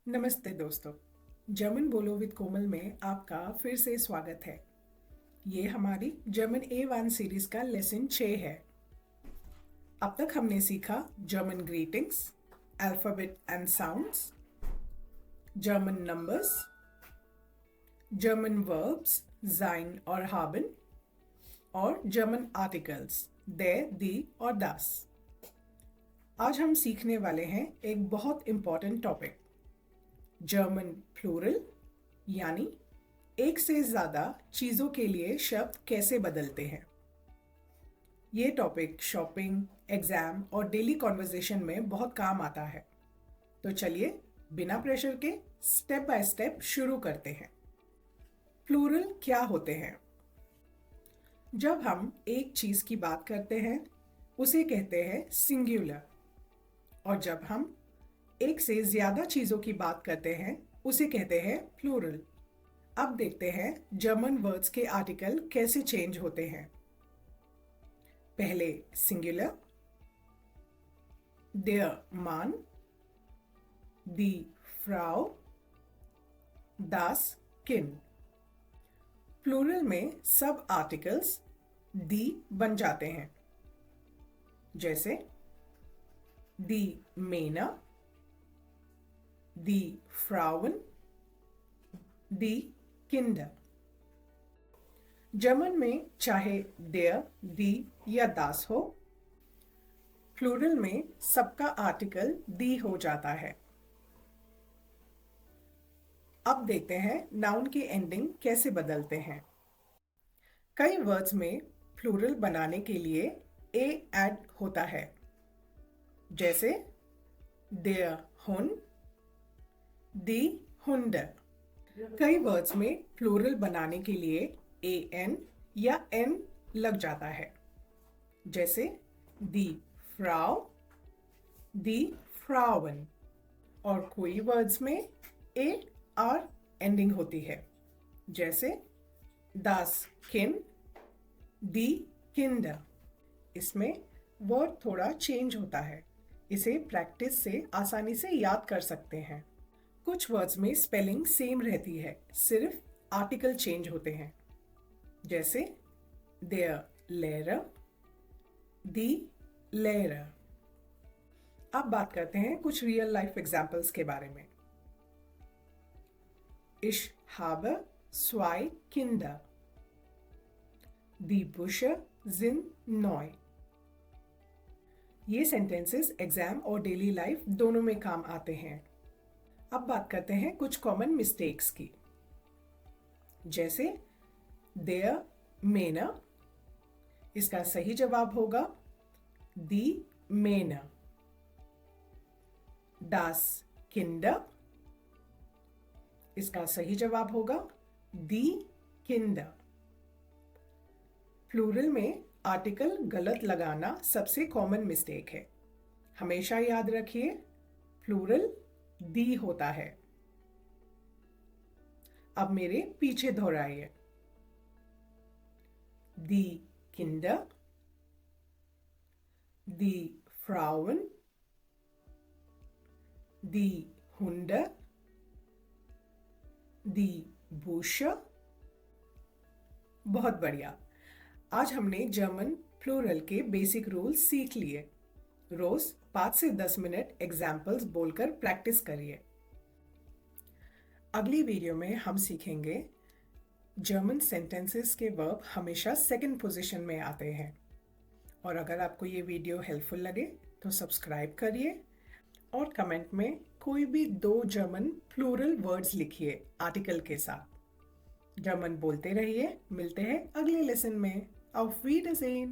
नमस्ते दोस्तों। जर्मन बोलो विद कोमल में आपका फिर से स्वागत है। ये हमारी जर्मन A1 सीरीज का लेसन 6 है। अब तक हमने सीखा German greetings, alphabet and sounds, German numbers, German verbs sein और haben और जर्मन आर्टिकल्स der, die और das। आज हम सीखने वाले हैं एक बहुत इंपॉर्टेंट टॉपिक, जर्मन प्लूरल, यानी एक से ज़्यादा चीज़ों के लिए शब्द कैसे बदलते हैं। ये टॉपिक शॉपिंग, एग्ज़ाम और डेली कॉन्वर्सेशन में बहुत काम आता है। तो चलिए बिना प्रेशर के स्टेप बाय स्टेप शुरू करते हैं। प्लूरल क्या होते हैं? जब हम एक चीज़ की बात करते हैं उसे कहते हैं सिंगुलर, और जब हम एक से ज़्यादा चीज़ों की बात करते हैं उसे कहते हैं प्लूरल। अब देखते हैं जर्मन वर्ड्स के आर्टिकल कैसे चेंज होते हैं। पहले singular, der Mann, die Frau, das Kind। Plural में सब आर्टिकल्स दी बन जाते हैं, जैसे die Männer, die Frauen, die Kinder। German में चाहे der, die या das हो, प्लूरल में सबका आर्टिकल die हो जाता है। अब देखते हैं नाउन के एंडिंग कैसे बदलते हैं। कई वर्ड्स में प्लूरल बनाने के लिए ए ऐड होता है, जैसे der Hund, die Hunde। कई वर्ड्स में प्लूरल बनाने के लिए ए एन या एन लग जाता है, जैसे die Frau, die Frauen। और कोई वर्ड्स में ए आर एंडिंग होती है, जैसे das Kind, die Kinder। इसमें वर्ड थोड़ा चेंज होता है, इसे प्रैक्टिस से आसानी से याद कर सकते हैं। कुछ वर्ड्स में स्पेलिंग सेम रहती है, सिर्फ आर्टिकल चेंज होते हैं, जैसे der Lehrer, die Lehrer। अब बात करते हैं कुछ रियल लाइफ एग्जाम्पल्स के बारे में। Ich habe 2 Kinder, die Bücher sind neu। ये सेंटेंसेस एग्जाम और डेली लाइफ दोनों में काम आते हैं। अब बात करते हैं कुछ कॉमन मिस्टेक्स की, जैसे der Männer, इसका सही जवाब होगा die Männer। das Kinder, इसका सही जवाब होगा die Kinder। प्लूरल में आर्टिकल गलत लगाना सबसे कॉमन मिस्टेक है। हमेशा याद रखिए प्लूरल दी होता है। अब मेरे पीछे दोहराइए, die Kinder, die Frauen, die Hunde, die Bücher। बहुत बढ़िया। आज हमने जर्मन प्लूरल के बेसिक रूल्स सीख लिए। रोज 5 से 10 मिनट एग्जाम्पल्स बोलकर प्रैक्टिस करिए। अगली वीडियो में हम सीखेंगे जर्मन सेंटेंसेस के वर्ब हमेशा सेकंड पोजीशन में आते हैं। और अगर आपको ये वीडियो हेल्पफुल लगे तो सब्सक्राइब करिए और कमेंट में कोई भी 2 जर्मन प्लूरल वर्ड्स लिखिए आर्टिकल के साथ। जर्मन बोलते रहिए। मिलते हैं अगले लेसन में। Auf Wiedersehen!